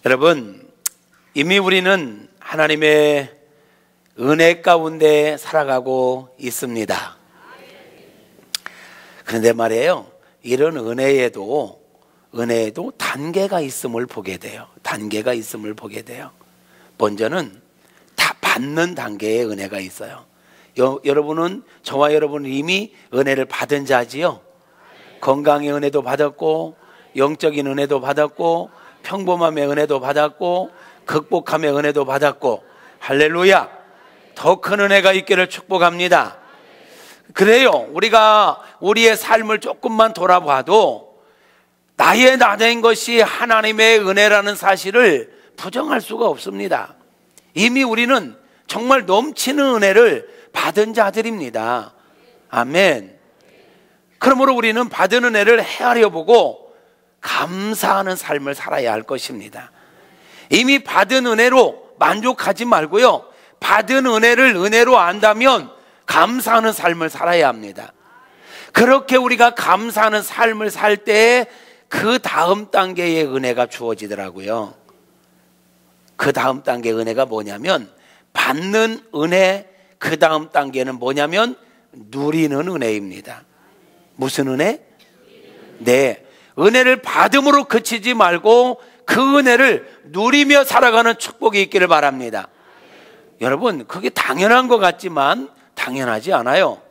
여러분, 이미 우리는 하나님의 은혜 가운데 살아가고 있습니다. 그런데 말이에요, 이런 은혜에도 단계가 있음을 보게 돼요. 단계가 있음을 보게 돼요. 먼저는 다 받는 단계의 은혜가 있어요. 여러분은, 저와 여러분은 이미 은혜를 받은 자지요. 건강의 은혜도 받았고, 영적인 은혜도 받았고, 평범함의 은혜도 받았고, 극복함의 은혜도 받았고, 할렐루야! 더 큰 은혜가 있기를 축복합니다. 그래요, 우리가 우리의 삶을 조금만 돌아봐도 나의 나된 것이 하나님의 은혜라는 사실을 부정할 수가 없습니다. 이미 우리는 정말 넘치는 은혜를 받은 자들입니다. 아멘. 그러므로 우리는 받은 은혜를 헤아려 보고 감사하는 삶을 살아야 할 것입니다. 이미 받은 은혜로 만족하지 말고요, 받은 은혜를 은혜로 안다면 감사하는 삶을 살아야 합니다. 그렇게 우리가 감사하는 삶을 살 때 그 다음 단계의 은혜가 주어지더라고요. 그 다음 단계의 은혜가 뭐냐면, 받는 은혜, 그 다음 단계는 뭐냐면 누리는 은혜입니다. 무슨 은혜? 네, 은혜를 받음으로 그치지 말고 그 은혜를 누리며 살아가는 축복이 있기를 바랍니다. 여러분, 그게 당연한 것 같지만 당연하지 않아요.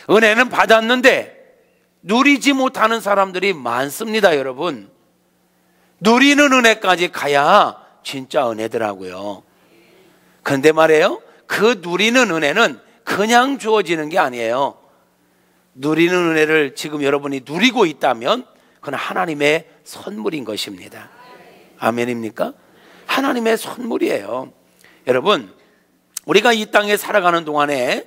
은혜는 받았는데 누리지 못하는 사람들이 많습니다. 여러분, 누리는 은혜까지 가야 진짜 은혜더라고요. 그런데 말이에요, 그 누리는 은혜는 그냥 주어지는 게 아니에요. 누리는 은혜를 지금 여러분이 누리고 있다면 그건 하나님의 선물인 것입니다. 아멘입니까? 하나님의 선물이에요. 여러분, 우리가 이 땅에 살아가는 동안에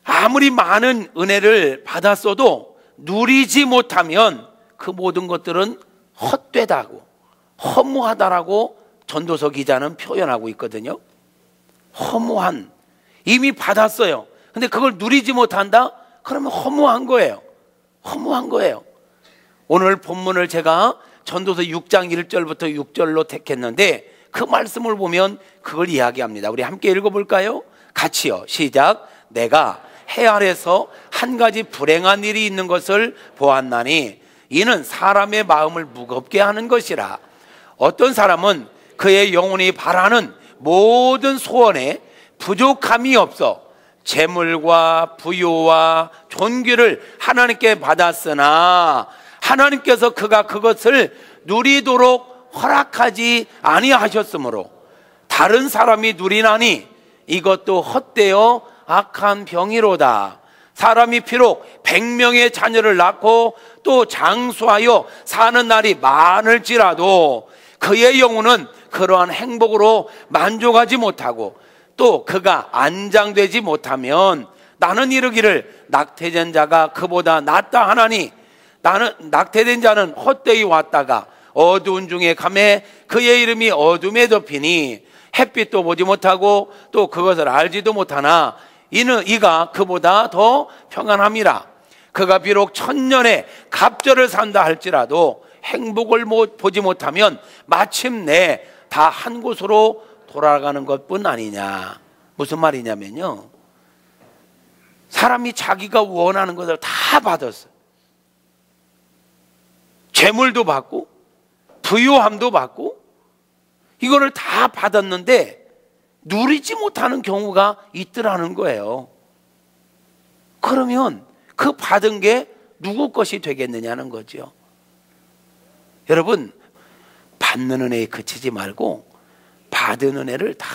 아무리 많은 은혜를 받았어도 누리지 못하면 그 모든 것들은 헛되다고, 허무하다라고 전도서 기자는 표현하고 있거든요. 허무한, 이미 받았어요. 근데 그걸 누리지 못한다? 그러면 허무한 거예요. 허무한 거예요. 오늘 본문을 제가 전도서 6장 1절부터 6절로 택했는데 그 말씀을 보면 그걸 이야기합니다. 우리 함께 읽어볼까요? 같이요. 시작. 내가 해 아래서 한 가지 불행한 일이 있는 것을 보았나니 이는 사람의 마음을 무겁게 하는 것이라. 어떤 사람은 그의 영혼이 바라는 모든 소원에 부족함이 없어 재물과 부유와 존귀를 하나님께 받았으나 하나님께서 그가 그것을 누리도록 허락하지 아니하셨으므로 다른 사람이 누리나니 이것도 헛되어 악한 병이로다. 사람이 비록 100명의 자녀를 낳고 또 장수하여 사는 날이 많을지라도 그의 영혼은 그러한 행복으로 만족하지 못하고 또 그가 안장되지 못하면 나는 이르기를 낙태된 자가 그보다 낫다 하나니 나는 낙태된 자는 헛되이 왔다가 어두운 중에 가매 그의 이름이 어둠에 덮이니 햇빛도 보지 못하고 또 그것을 알지도 못하나 이는 이가 그보다 더 평안함이라. 그가 비록 1000년의 갑절을 산다 할지라도 행복을 보지 못하면 마침내 다 한 곳으로 돌아가는 것뿐 아니냐. 무슨 말이냐면요, 사람이 자기가 원하는 것을 다 받았어요. 재물도 받고 부유함도 받고 이거를 다 받았는데 누리지 못하는 경우가 있더라는 거예요. 그러면 그 받은 게 누구 것이 되겠느냐는 거죠. 여러분, 받는 은혜에 그치지 말고 받은 은혜를 다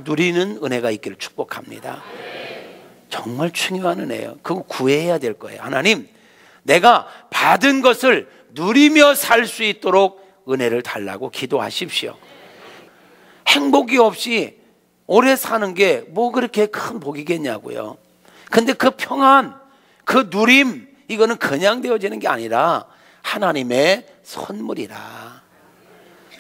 누리는 은혜가 있기를 축복합니다. 정말 중요한 은혜예요. 그거 구해야 될 거예요. 하나님, 내가 받은 것을 누리며 살 수 있도록 은혜를 달라고 기도하십시오. 행복이 없이 오래 사는 게 뭐 그렇게 큰 복이겠냐고요. 근데 그 평안, 그 누림, 이거는 그냥 되어지는 게 아니라 하나님의 선물이라.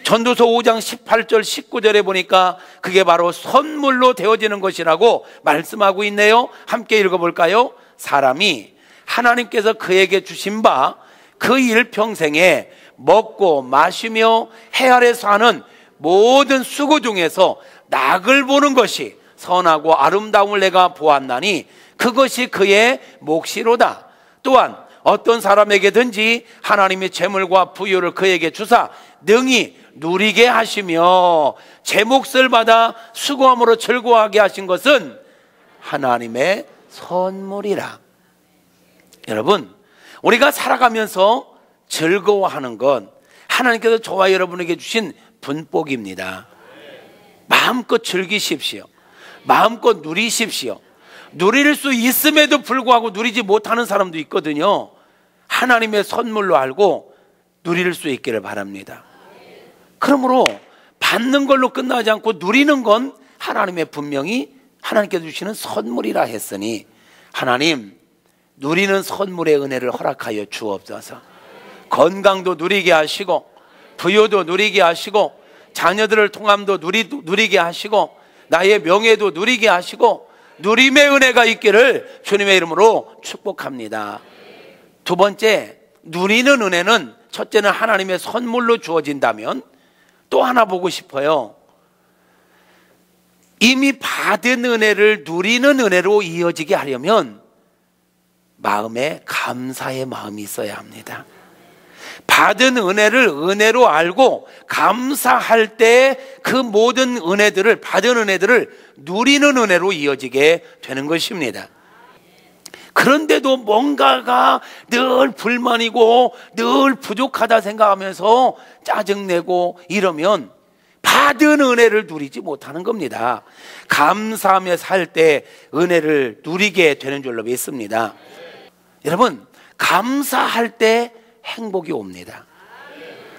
전도서 5장 18절 19절에 보니까 그게 바로 선물로 되어지는 것이라고 말씀하고 있네요. 함께 읽어볼까요? 사람이 하나님께서 그에게 주신 바 그 일평생에 먹고 마시며 해 아래서 하는 모든 수고 중에서 낙을 보는 것이 선하고 아름다움을 내가 보았나니 그것이 그의 몫이로다. 또한 어떤 사람에게든지 하나님의 재물과 부유를 그에게 주사 능히 누리게 하시며 제 몫을 받아 수고함으로 즐거워하게 하신 것은 하나님의 선물이라. 여러분, 우리가 살아가면서 즐거워하는 건 하나님께서 저와 여러분에게 주신 분복입니다. 마음껏 즐기십시오. 마음껏 누리십시오. 누릴 수 있음에도 불구하고 누리지 못하는 사람도 있거든요. 하나님의 선물로 알고 누릴 수 있기를 바랍니다. 그러므로 받는 걸로 끝나지 않고 누리는 건 하나님의 분명히 하나님께서 주시는 선물이라 했으니 하나님, 누리는 선물의 은혜를 허락하여 주옵소서. 건강도 누리게 하시고 부여도 누리게 하시고 자녀들을 통함도 누리게 하시고 나의 명예도 누리게 하시고 누림의 은혜가 있기를 주님의 이름으로 축복합니다. 두 번째, 누리는 은혜는 첫째는 하나님의 선물로 주어진다면 또 하나 보고 싶어요. 이미 받은 은혜를 누리는 은혜로 이어지게 하려면 마음에 감사의 마음이 있어야 합니다. 받은 은혜를 은혜로 알고 감사할 때 그 모든 은혜들을, 받은 은혜들을 누리는 은혜로 이어지게 되는 것입니다. 그런데도 뭔가가 늘 불만이고 늘 부족하다 생각하면서 짜증내고 이러면 받은 은혜를 누리지 못하는 겁니다. 감사하며 살 때 은혜를 누리게 되는 줄로 믿습니다. 여러분, 감사할 때 행복이 옵니다.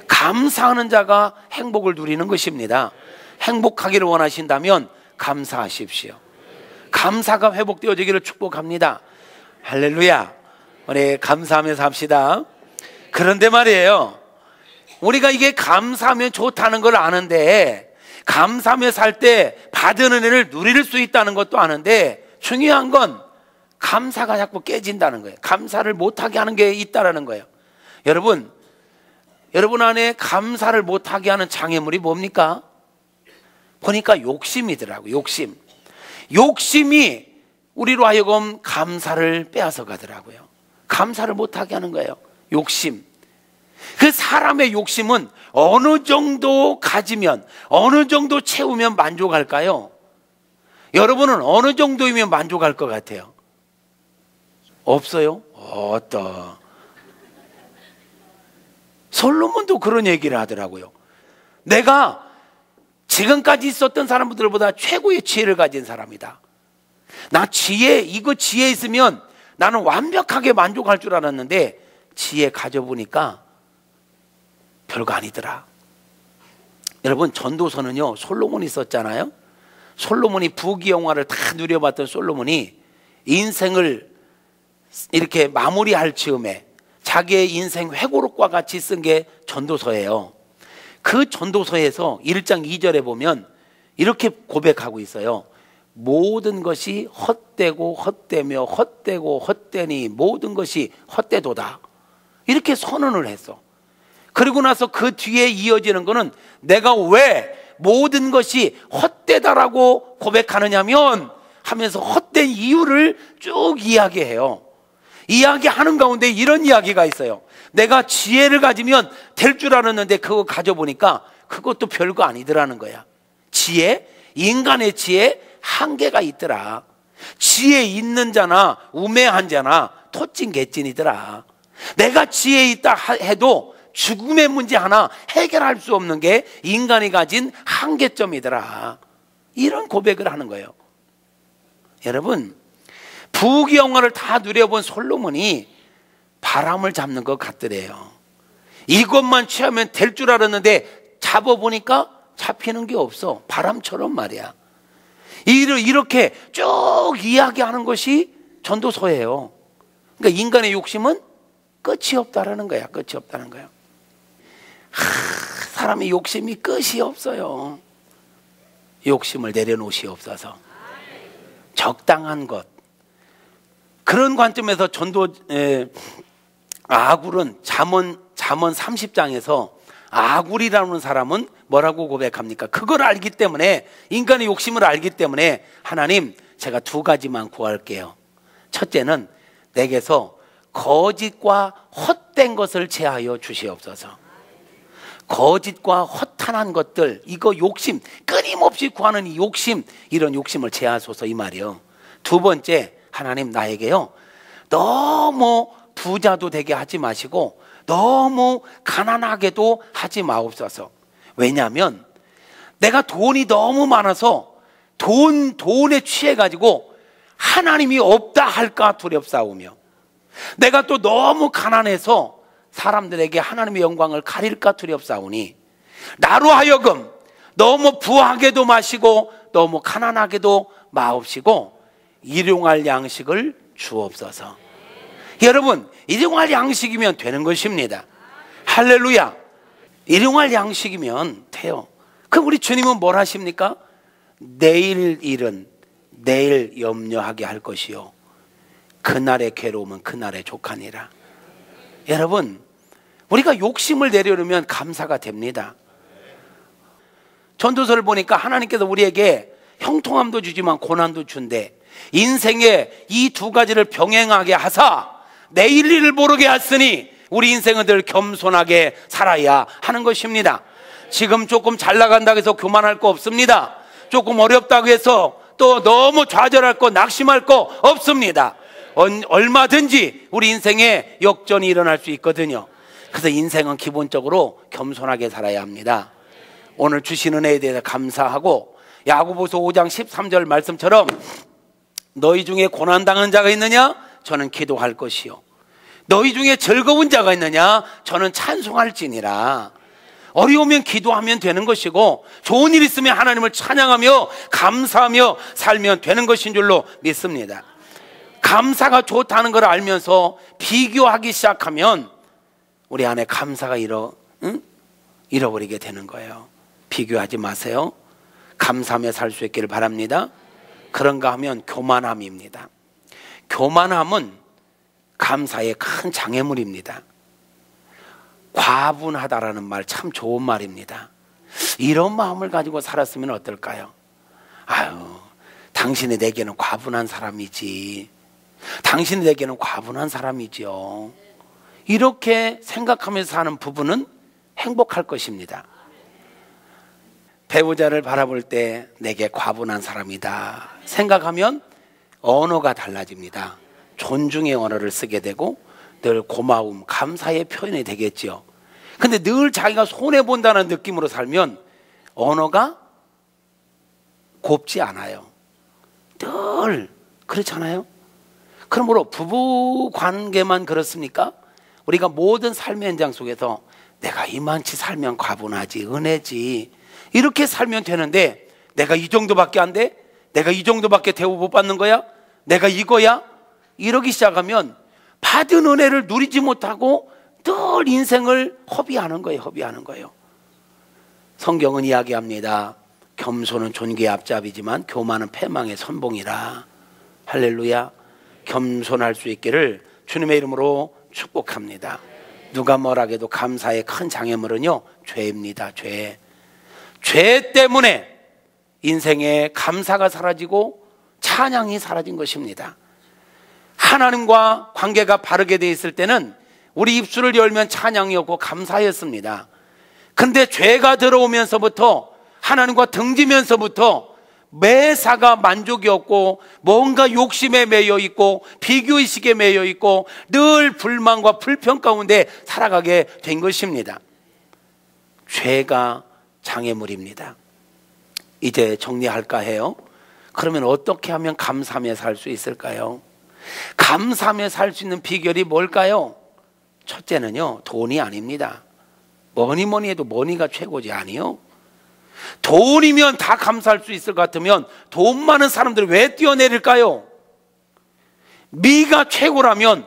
감사하는 자가 행복을 누리는 것입니다. 행복하기를 원하신다면 감사하십시오. 감사가 회복되어지기를 축복합니다. 할렐루야. 우리 감사하면서 합시다. 그런데 말이에요, 우리가 이게 감사하면 좋다는 걸 아는데, 감사하며 살 때 받은 은혜를 누릴 수 있다는 것도 아는데, 중요한 건 감사가 자꾸 깨진다는 거예요. 감사를 못하게 하는 게 있다라는 거예요. 여러분 안에 감사를 못하게 하는 장애물이 뭡니까? 보니까 욕심이더라고요. 욕심이 우리로 하여금 감사를 빼앗아 가더라고요. 감사를 못하게 하는 거예요. 욕심. 그 사람의 욕심은 어느 정도 가지면, 어느 정도 채우면 만족할까요? 여러분은 어느 정도이면 만족할 것 같아요? 없어요? 솔로몬도 그런 얘기를 하더라고요. 내가 지금까지 있었던 사람들보다 최고의 지혜를 가진 사람이다. 이거 지혜 있으면 나는 완벽하게 만족할 줄 알았는데 지혜 가져보니까 별거 아니더라. 여러분, 전도서는요, 솔로몬이 썼잖아요. 솔로몬이 부귀영화를 다 누려봤던 솔로몬이 인생을 이렇게 마무리할 즈음에 자기의 인생 회고록과 같이 쓴 게 전도서예요. 그 전도서에서 1장 2절에 보면 이렇게 고백하고 있어요. 모든 것이 헛되고 헛되며 헛되고 헛되니 모든 것이 헛되도다. 이렇게 선언을 했어. 그리고 나서 그 뒤에 이어지는 거는 내가 왜 모든 것이 헛되다라고 고백하느냐면 하면서 헛된 이유를 쭉 이야기해요. 이야기하는 가운데 이런 이야기가 있어요. 내가 지혜를 가지면 될 줄 알았는데 그거 가져보니까 그것도 별거 아니더라는 거야. 인간의 지혜 한계가 있더라. 지혜 있는 자나 우매한 자나 토찐개찐이더라. 내가 지혜 있다 해도 죽음의 문제 하나 해결할 수 없는 게 인간이 가진 한계점이더라. 이런 고백을 하는 거예요. 여러분, 부귀영화를 다 누려본 솔로몬이 바람을 잡는 것 같더래요. 이것만 취하면 될 줄 알았는데 잡아보니까 잡히는 게 없어. 바람처럼 말이야. 이렇게 쭉 이야기하는 것이 전도서예요. 그러니까 인간의 욕심은 끝이 없다라는 거야. 끝이 없다는 거야. 사람의 욕심이 끝이 없어요. 욕심을 내려놓으시옵소서. 적당한 것. 그런 관점에서 아굴은 잠언 30장에서 아굴이라는 사람은 뭐라고 고백합니까? 그걸 알기 때문에, 인간의 욕심을 알기 때문에 하나님, 제가 두 가지만 구할게요. 첫째는 내게서 거짓과 헛된 것을 제하여 주시옵소서. 거짓과 허탄한 것들, 이거 욕심, 끊임없이 구하는 이 욕심, 이런 욕심을 제하소서, 이 말이요. 두 번째, 하나님, 나에게요, 너무 부자도 되게 하지 마시고 너무 가난하게도 하지 마옵소서. 왜냐하면 내가 돈이 너무 많아서 돈에 취해가지고 하나님이 없다 할까 두렵사오며, 내가 또 너무 가난해서 사람들에게 하나님의 영광을 가릴까 두렵사오니, 나로 하여금 너무 부하게도 마시고 너무 가난하게도 마옵시고 일용할 양식을 주옵소서. 여러분, 일용할 양식이면 되는 것입니다. 할렐루야. 일용할 양식이면 돼요. 그럼 우리 주님은 뭘 하십니까? 내일 일은 내일 염려하게 할 것이요, 그날의 괴로움은 그날의 족하니라. 여러분, 우리가 욕심을 내려놓으면 감사가 됩니다. 전도서를 보니까 하나님께서 우리에게 형통함도 주지만 고난도 준대. 인생에 이 두 가지를 병행하게 하사 내일 일을 모르게 하시니 우리 인생은 늘 겸손하게 살아야 하는 것입니다. 지금 조금 잘 나간다고 해서 교만할 거 없습니다. 조금 어렵다고 해서 또 너무 좌절할 거, 낙심할 거 없습니다. 얼마든지 우리 인생에 역전이 일어날 수 있거든요. 그래서 인생은 기본적으로 겸손하게 살아야 합니다. 오늘 주신 은혜에 대해서 감사하고, 야고보서 5장 13절 말씀처럼 너희 중에 고난당한 자가 있느냐? 저는 기도할 것이요, 너희 중에 즐거운 자가 있느냐? 저는 찬송할지니라. 어려우면 기도하면 되는 것이고, 좋은 일 있으면 하나님을 찬양하며 감사하며 살면 되는 것인 줄로 믿습니다. 감사가 좋다는 걸 알면서 비교하기 시작하면 우리 안에 감사가 잃어버리게 되는 거예요. 비교하지 마세요. 감사하며 살 수 있기를 바랍니다. 그런가 하면 교만함입니다. 교만함은 감사의 큰 장애물입니다. 과분하다라는 말 참 좋은 말입니다. 이런 마음을 가지고 살았으면 어떨까요? 아유, 당신이 내게는 과분한 사람이지, 당신이 내게는 과분한 사람이지요, 이렇게 생각하면서 사는 부부는 행복할 것입니다. 배우자를 바라볼 때 내게 과분한 사람이다 생각하면 언어가 달라집니다. 존중의 언어를 쓰게 되고 늘 고마움, 감사의 표현이 되겠죠. 근데 늘 자기가 손해본다는 느낌으로 살면 언어가 곱지 않아요. 늘 그렇잖아요. 그러므로 부부 관계만 그렇습니까? 우리가 모든 삶의 현장 속에서 내가 이만치 살면 과분하지, 은혜지, 이렇게 살면 되는데 내가 이 정도밖에 안 돼? 내가 이 정도밖에 대우 못 받는 거야? 내가 이거야? 이러기 시작하면 받은 은혜를 누리지 못하고 늘 인생을 허비하는 거예요. 허비하는 거예요. 성경은 이야기합니다. 겸손은 존귀의 앞잡이지만 교만은 패망의 선봉이라. 할렐루야. 겸손할 수 있기를 주님의 이름으로 축복합니다. 누가 뭐라 해도 감사의 큰 장애물은요, 죄입니다. 죄 때문에 인생에 감사가 사라지고 찬양이 사라진 것입니다. 하나님과 관계가 바르게 되어 있을 때는 우리 입술을 열면 찬양이었고 감사였습니다. 근데 죄가 들어오면서부터, 하나님과 등지면서부터 매사가 만족이었고 뭔가 욕심에 매여 있고 비교의식에 매여 있고 늘 불만과 불평 가운데 살아가게 된 것입니다. 죄가 장애물입니다. 이제 정리할까 해요. 그러면 어떻게 하면 감사하며 살 수 있을까요? 감사하며 살 수 있는 비결이 뭘까요? 첫째는요, 돈이 아닙니다. 뭐니 해도 머니가 최고지 아니요? 돈이면 다 감사할 수 있을 것 같으면 돈 많은 사람들이 왜 뛰어내릴까요? 미가 최고라면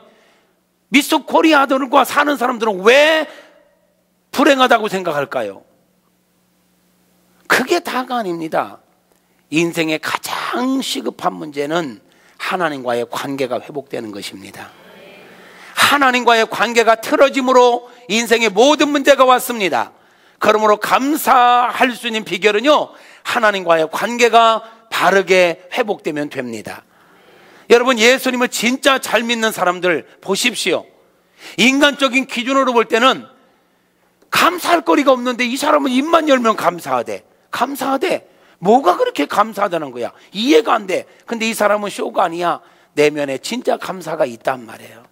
미스 코리아들과 사는 사람들은 왜 불행하다고 생각할까요? 그게 다가 아닙니다. 인생의 가장 시급한 문제는 하나님과의 관계가 회복되는 것입니다. 하나님과의 관계가 틀어짐으로 인생의 모든 문제가 왔습니다. 그러므로 감사할 수 있는 비결은요, 하나님과의 관계가 바르게 회복되면 됩니다. 여러분, 예수님을 진짜 잘 믿는 사람들 보십시오. 인간적인 기준으로 볼 때는 감사할 거리가 없는데 이 사람은 입만 열면 감사하대. 감사하대. 뭐가 그렇게 감사하다는 거야? 이해가 안 돼. 근데 이 사람은 쇼가 아니야. 내면에 진짜 감사가 있단 말이에요.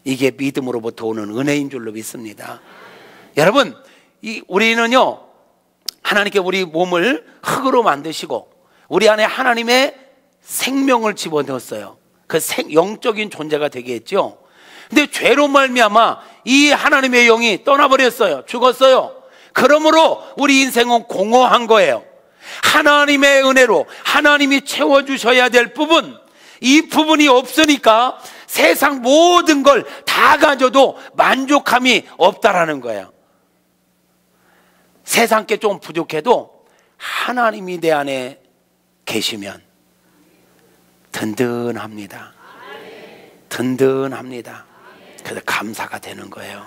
이게 믿음으로부터 오는 은혜인 줄로 믿습니다. 여러분, 우리는요, 하나님께 우리 몸을 흙으로 만드시고 우리 안에 하나님의 생명을 집어넣었어요. 그 영적인 존재가 되게 했죠. 근데 죄로 말미암아 이 하나님의 영이 떠나버렸어요. 죽었어요. 그러므로 우리 인생은 공허한 거예요. 하나님의 은혜로 하나님이 채워주셔야 될 부분, 이 부분이 없으니까 세상 모든 걸 다 가져도 만족함이 없다라는 거예요. 세상 게 좀 부족해도 하나님이 내 안에 계시면 든든합니다. 든든합니다. 그래서 감사가 되는 거예요.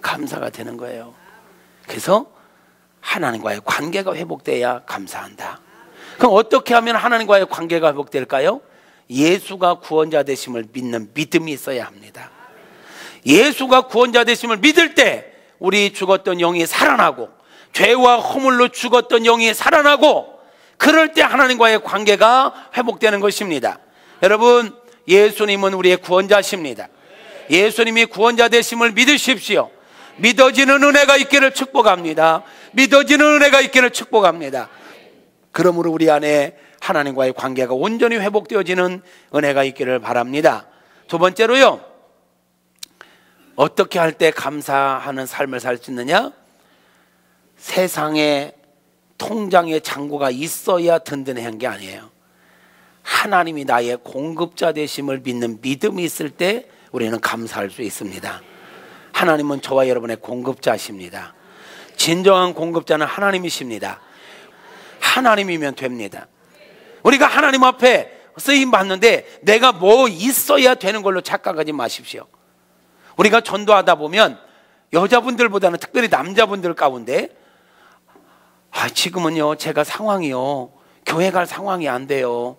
감사가 되는 거예요. 그래서 하나님과의 관계가 회복돼야 감사한다. 그럼 어떻게 하면 하나님과의 관계가 회복될까요? 예수가 구원자 되심을 믿는 믿음이 있어야 합니다. 예수가 구원자 되심을 믿을 때 우리 죽었던 영이 살아나고 죄와 허물로 죽었던 영이 살아나고, 그럴 때 하나님과의 관계가 회복되는 것입니다. 여러분, 예수님은 우리의 구원자십니다. 예수님이 구원자 되심을 믿으십시오. 믿어지는 은혜가 있기를 축복합니다. 믿어지는 은혜가 있기를 축복합니다. 그러므로 우리 안에 하나님과의 관계가 온전히 회복되어지는 은혜가 있기를 바랍니다. 두 번째로요, 어떻게 할 때 감사하는 삶을 살 수 있느냐? 세상에 통장에 잔고가 있어야 든든한 게 아니에요. 하나님이 나의 공급자 되심을 믿는 믿음이 있을 때 우리는 감사할 수 있습니다. 하나님은 저와 여러분의 공급자십니다. 진정한 공급자는 하나님이십니다. 하나님이면 됩니다. 우리가 하나님 앞에 쓰임 받는데 내가 뭐 있어야 되는 걸로 착각하지 마십시오. 우리가 전도하다 보면 여자분들보다는 특별히 남자분들 가운데 지금은요 제가 상황이요 교회 갈 상황이 안 돼요.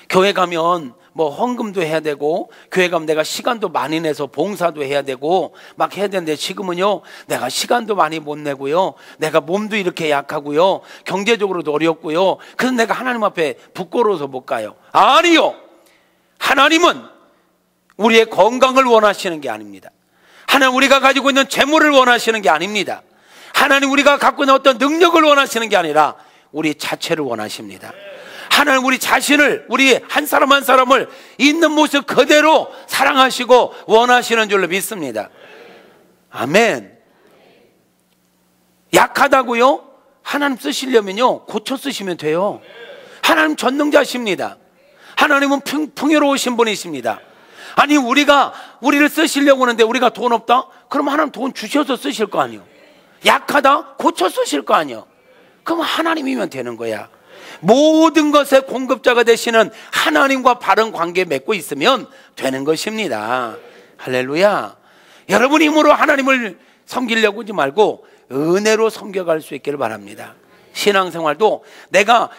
교회 가면 뭐 헌금도 해야 되고, 교회 가면 내가 시간도 많이 내서 봉사도 해야 되고 막 해야 되는데, 지금은요 내가 시간도 많이 못 내고요, 내가 몸도 이렇게 약하고요, 경제적으로도 어렵고요, 그래서 내가 하나님 앞에 부끄러워서 못 가요. 아니요, 하나님은 우리의 건강을 원하시는 게 아닙니다. 하나님 우리가 가지고 있는 재물을 원하시는 게 아닙니다. 하나님 우리가 갖고 있는 어떤 능력을 원하시는 게 아니라 우리 자체를 원하십니다. 하나님 우리 자신을, 우리 한 사람 한 사람을 있는 모습 그대로 사랑하시고 원하시는 줄로 믿습니다. 아멘. 약하다고요? 하나님 쓰시려면요 고쳐 쓰시면 돼요. 하나님 전능자십니다. 하나님은 풍요로우신 분이십니다. 아니 우리를 쓰시려고 하는데 우리가 돈 없다? 그럼 하나님 돈 주셔서 쓰실 거 아니에요. 약하다? 고쳐 쓰실 거 아니에요. 그럼 하나님이면 되는 거야. 모든 것의 공급자가 되시는 하나님과 바른 관계 맺고 있으면 되는 것입니다. 할렐루야. 여러분 힘으로 하나님을 섬기려고 하지 말고 은혜로 섬겨갈 수 있기를 바랍니다. 신앙생활도 내가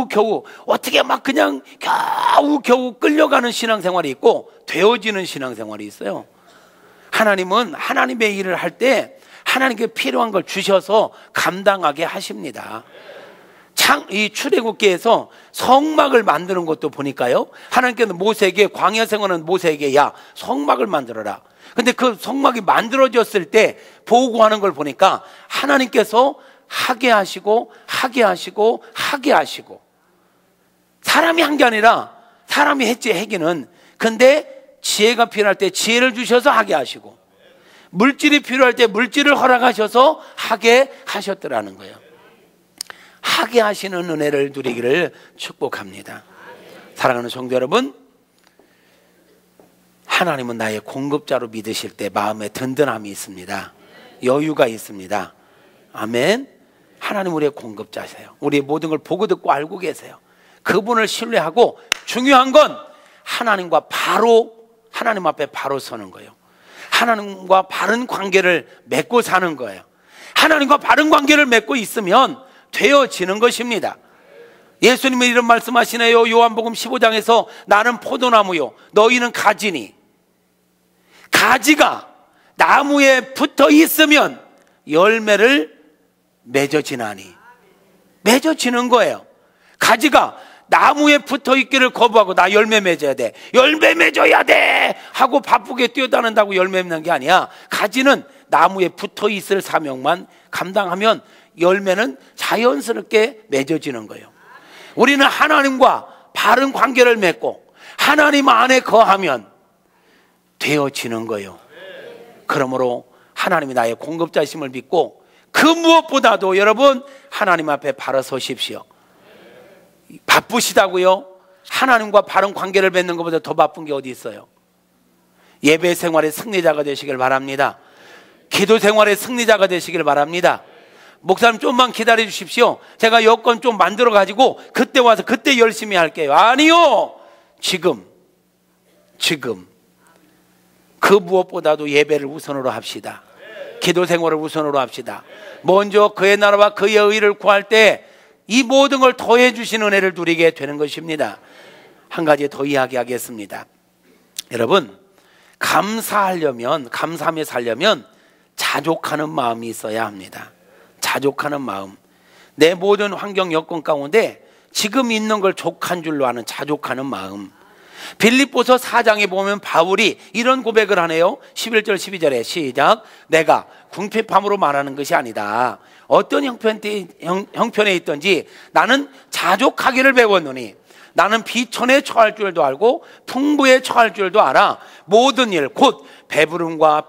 겨우 어떻게 막 그냥 겨우 끌려가는 신앙생활이 있고 되어지는 신앙생활이 있어요. 하나님은 하나님의 일을 할 때 하나님께 필요한 걸 주셔서 감당하게 하십니다. 이 출애굽기에서 성막을 만드는 것도 보니까요, 하나님께서 모세에게, 광야 생활하는 모세에게 야 성막을 만들어라. 근데 그 성막이 만들어졌을 때 보고하는 걸 보니까 하나님께서 하게 하시고 사람이 한 게 아니라 사람이 했지 하기는, 근데 지혜가 필요할 때 지혜를 주셔서 하게 하시고 물질이 필요할 때 물질을 허락하셔서 하게 하셨더라는 거예요. 하게 하시는 은혜를 누리기를 축복합니다. 사랑하는 성도 여러분, 하나님은 나의 공급자로 믿으실 때 마음에 든든함이 있습니다. 여유가 있습니다. 아멘. 하나님 우리의 공급자세요. 우리의 모든 걸 보고 듣고 알고 계세요. 그분을 신뢰하고, 중요한 건 하나님 앞에 바로 서는 거예요. 하나님과 바른 관계를 맺고 사는 거예요. 하나님과 바른 관계를 맺고 있으면 되어지는 것입니다. 예수님은 이런 말씀하시네요. 요한복음 15장에서 나는 포도나무요 너희는 가지니, 가지가 나무에 붙어 있으면 열매를 맺어지나니. 맺어지는 거예요. 가지가 나무에 붙어 있기를 거부하고 나 열매 맺어야 돼, 열매 맺어야 돼 하고 바쁘게 뛰어다닌다고 열매 맺는 게 아니야. 가지는 나무에 붙어 있을 사명만 감당하면 열매는 자연스럽게 맺어지는 거예요. 우리는 하나님과 바른 관계를 맺고 하나님 안에 거하면 되어지는 거예요. 그러므로 하나님이 나의 공급자심을 믿고 그 무엇보다도 여러분 하나님 앞에 바로 서십시오. 바쁘시다고요? 하나님과 바른 관계를 맺는 것보다 더 바쁜 게 어디 있어요? 예배 생활의 승리자가 되시길 바랍니다. 기도 생활의 승리자가 되시길 바랍니다. 목사님 좀만 기다려 주십시오. 제가 여건 좀 만들어 가지고 그때 와서 그때 열심히 할게요. 아니요, 지금 그 무엇보다도 예배를 우선으로 합시다. 기도 생활을 우선으로 합시다. 먼저 그의 나라와 그의 의를 구할 때 이 모든 걸 더해 주신 은혜를 누리게 되는 것입니다. 한 가지 더 이야기하겠습니다. 여러분, 감사하며 살려면 자족하는 마음이 있어야 합니다. 자족하는 마음. 내 모든 환경 여건 가운데 지금 있는 걸 족한 줄로 아는 자족하는 마음. 빌립보서 4장에 보면 바울이 이런 고백을 하네요. 11절 12절에 시작. 내가 궁핍함으로 말하는 것이 아니다. 어떤 형편에 있든지 나는 자족하기를 배웠노니 나는 비천에 처할 줄도 알고 풍부에 처할 줄도 알아. 모든 일 곧 배부름과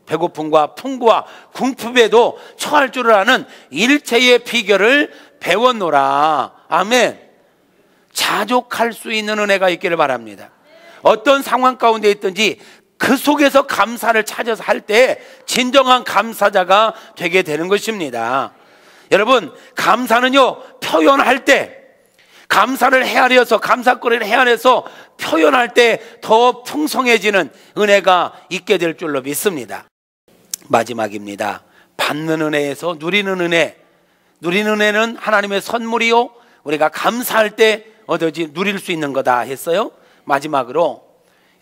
배고픔과 풍부와 궁핍에도 처할 줄을 아는 일체의 비결을 배웠노라. 아멘. 자족할 수 있는 은혜가 있기를 바랍니다. 어떤 상황 가운데 있든지 그 속에서 감사를 찾아서 할 때 진정한 감사자가 되게 되는 것입니다. 여러분, 감사는요 표현할 때, 감사를 헤아려서 감사거리를 헤아려서 표현할 때 더 풍성해지는 은혜가 있게 될 줄로 믿습니다. 마지막입니다. 받는 은혜에서 누리는 은혜. 누리는 은혜는 하나님의 선물이요 우리가 감사할 때 얻어지 누릴 수 있는 거다 했어요. 마지막으로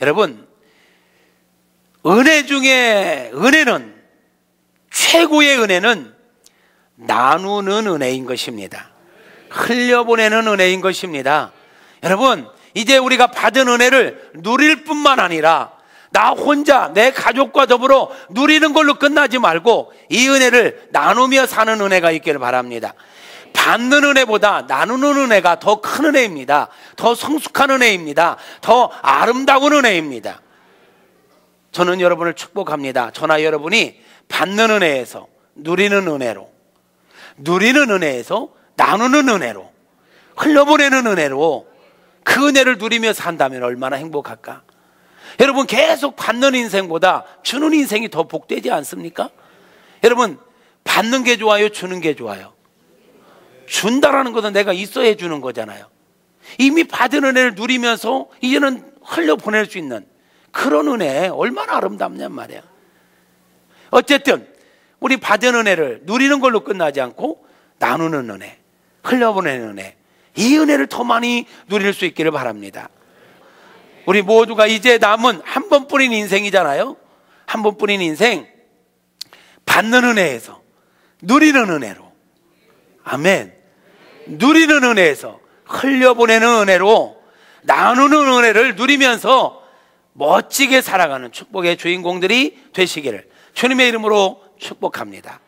여러분, 은혜 중에 은혜는, 최고의 은혜는 나누는 은혜인 것입니다. 흘려보내는 은혜인 것입니다. 여러분, 이제 우리가 받은 은혜를 누릴 뿐만 아니라 나 혼자 내 가족과 더불어 누리는 걸로 끝나지 말고 이 은혜를 나누며 사는 은혜가 있기를 바랍니다. 받는 은혜보다 나누는 은혜가 더 큰 은혜입니다. 더 성숙한 은혜입니다. 더 아름다운 은혜입니다. 저는 여러분을 축복합니다. 저나 여러분이 받는 은혜에서 누리는 은혜로, 누리는 은혜에서 나누는 은혜로, 흘려보내는 은혜로 그 은혜를 누리며 산다면 얼마나 행복할까? 여러분, 계속 받는 인생보다 주는 인생이 더 복되지 않습니까? 여러분, 받는 게 좋아요? 주는 게 좋아요? 준다라는 것은 내가 있어야 주는 거잖아요. 이미 받은 은혜를 누리면서 이제는 흘려보낼 수 있는 그런 은혜 얼마나 아름답냔 말이야. 어쨌든 우리 받은 은혜를 누리는 걸로 끝나지 않고 나누는 은혜, 흘려보내는 은혜, 이 은혜를 더 많이 누릴 수 있기를 바랍니다. 우리 모두가 이제 남은 한 번뿐인 인생이잖아요. 한 번뿐인 인생, 받는 은혜에서 누리는 은혜로, 아멘, 누리는 은혜에서 흘려보내는 은혜로 나누는 은혜를 누리면서 멋지게 살아가는 축복의 주인공들이 되시기를 주님의 이름으로 축복합니다.